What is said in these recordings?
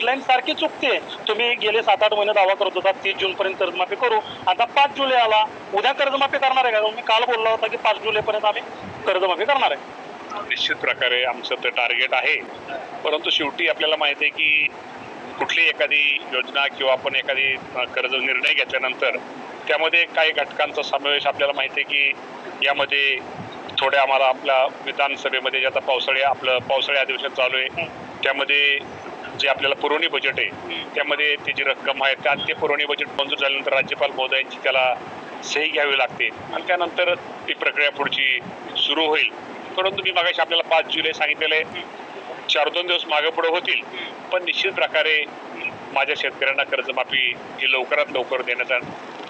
Deadline सारखी चुकते। तुम्ही गेले 7-8 महिने दावा करत होता 30 जूनपर्यंत कर्जमाफी करू, आता 5 जुलै आला, उद्या कर्जमाफी करणार आहे का? मी काल बोलला होता की 5 जुलैपर्यंत आम्ही कर्जमाफी करणार आहे। निश्चित प्रकारे आमचं ते टार्गेट आहे, परंतु शेवटी आपल्याला माहिती आहे की कुठली एखादी योजना किंवा आपण एखादी कर्ज निर्णय घेतल्यानंतर त्यामध्ये काही घटकांचा समावेश आपल्याला माहिती आहे की यामध्ये थोडे आम्हाला आपल्या विधानसभेमध्ये जे आता पावसाळी अधिवेशन चालू आहे त्यामध्ये जे आपल्याला पुरवणी बजेट आहे त्यामध्ये त्याची रक्कम आहे ते पुरवणी बजेट मंजूर झाल्यानंतर राज्यपाल महोदयांची त्याला सही घ्यावी लागते आणि त्यानंतर ती प्रक्रिया पुढची सुरू होईल। परंतु मी मागाशी आपल्याला 5 जुलै सांगितलेलं आहे, 4-2 दिवस मागे पुढे होतील, पण निश्चित प्रकारे माझ्या शेतकऱ्यांना कर्जमाफी ही लवकरात लवकर देण्याचा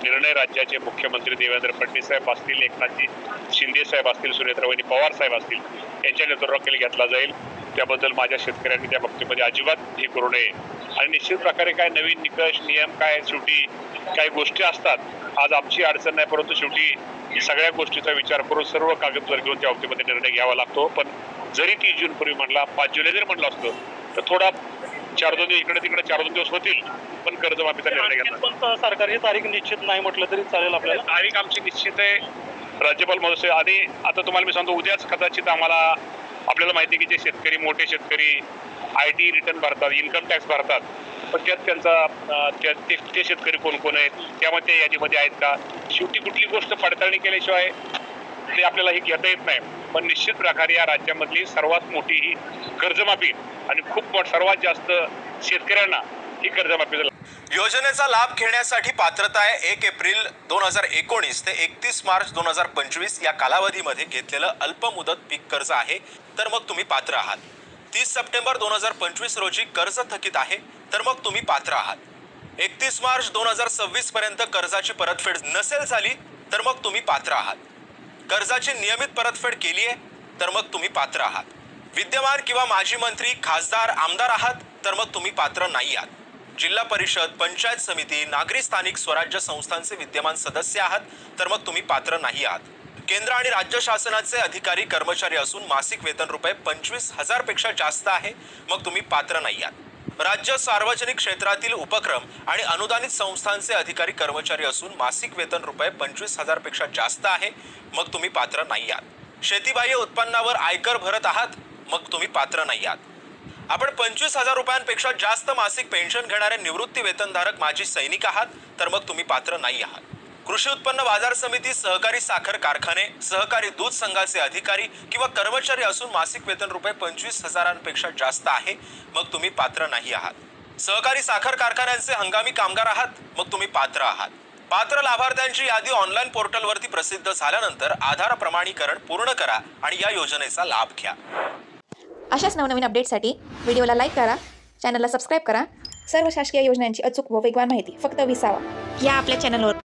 निर्णय राज्याचे मुख्यमंत्री देवेंद्र फडणवीस साहेब असतील, एकनाथजी शिंदे साहेब असतील, सुनेत्रावहिनी पवार साहेब असतील यांच्या नेतृत्वाखाली घेतला जाईल। त्याबद्दल माझ्या शेतकऱ्यांनी त्या बाबतीमध्ये अजिबात हे करू नये आणि निश्चित प्रकारे काय नवीन निकष नियम काय शेवटी काही गोष्टी असतात। आज आमची अडचण नाही, परंतु शेवटी सगळ्या गोष्टीचा विचार करून सर्व कागदपत्र घेऊन त्या बाबतीमध्ये निर्णय घ्यावा लागतो। पण जरी 30 जूनपूर्वी म्हणला 5 जुलै जरी म्हणलं असतं तर थोडा 4-2 दिवस इकडे तिकडे 4-2 दिवस होतील, पण कर्जमाफीचा निर्णय घेतला। पण सरकारी तारीख निश्चित नाही म्हटलं तरी चालेल आपल्याला? तारीख आमची निश्चित आहे राज्यपाल महोदय। आणि आता तुम्हाला मी सांगतो उद्याच कदाचित आपल्याला माहिती आहे की जे शेतकरी मोठे शेतकरी IT रिटर्न भरतात, इन्कम टॅक्स भरतात, पण त्यात त्यांचा ते शेतकरी कोण कोण आहेत त्यामध्ये यादीमध्ये आहेत का? शेवटी कुठली गोष्ट पडताळणी केल्याशिवाय ते आपल्याला हे घेता येत नाही। पण निश्चित प्रकारे या राज्यामधली सर्वात मोठी ही कर्जमाफी आणि सर्वात जास्त शेतकऱ्यांना ही कर्जमाफी योजनेचा लाभ घेण्यासाठी पात्रता आहे 1 एप्रिल 2019 ते 31 मार्च 2025 या कालावधीमध्ये घेतलेलं अल्पमुदत पीक कर्ज आहे, तर मग तुम्ही पात्र आहात। 30 सप्टेंबर 2025 रोजी कर्ज थकीत आहे, तर मग तुम्ही पात्र आहात। 31 मार्च 2026 पर्यंत कर्जाची परतफेड नसेल झाली तर मग तुम्ही पात्र आहात। कर्जाची नियमित परतफेड केली आहे तर मग तुम्ही पात्र आहात। विद्यमान किंवा माजी मंत्री, खासदार, आमदार आहात तर मग तुम्ही पात्र नाही आहात। जिल्हा परिषद, पंचायत समिती, नागरी स्थानिक स्वराज्य संस्थांचे विद्यमान सदस्य आहात तर मग तुम्ही पात्र नाही आहात। केंद्र आणि राज्य शासनाचे अधिकारी कर्मचारी असून मासिक वेतन रुपये 25,000 पेक्षा जास्त आहे, मग तुम्ही पात्र नाही आहात। राज्य सार्वजनिक क्षेत्रातील उपक्रम आणि अनुदानित संस्थांचे अधिकारी कर्मचारी असून मासिक वेतन रुपये 25,000 पेक्षा जास्त आहे, मग तुम्ही पात्र नाही आहात। शेतीबाह्य उत्पन्नावर आयकर भरत आहात, मग तुम्ही पात्र नाही आहात। आपण 25,000 रुपयांपेक्षा जास्त मासिक पेन्शन घेणारे निवृत्ती वेतनधारक माजी सैनिक आहात तर मग तुम्ही पात्र नाही आहात। कृषी उत्पन्न बाजार समिती, सहकारी साखर कारखाने, सहकारी दूध संघाचे अधिकारी किंवा कर्मचारी असून मासिक वेतन रुपये 25,000पेक्षा जास्त आहे, मग तुम्ही पात्र नाही आहात। सहकारी साखर कारखान्यांचे हंगामी कामगार आहात, मग तुम्ही पात्र आहात। पात्र लाभार्थ्यांची यादी ऑनलाईन पोर्टलवरती प्रसिद्ध झाल्यानंतर आधार प्रमाणीकरण पूर्ण करा आणि या योजनेचा लाभ घ्या। अशाच नवनवीन अपडेटसाठी व्हिडिओला लाईक करा, चॅनलला सबस्क्राईब करा। सर्व शासकीय योजनांची अचूक व वेगवान माहिती फक्त 20 या आपल्या चॅनलवर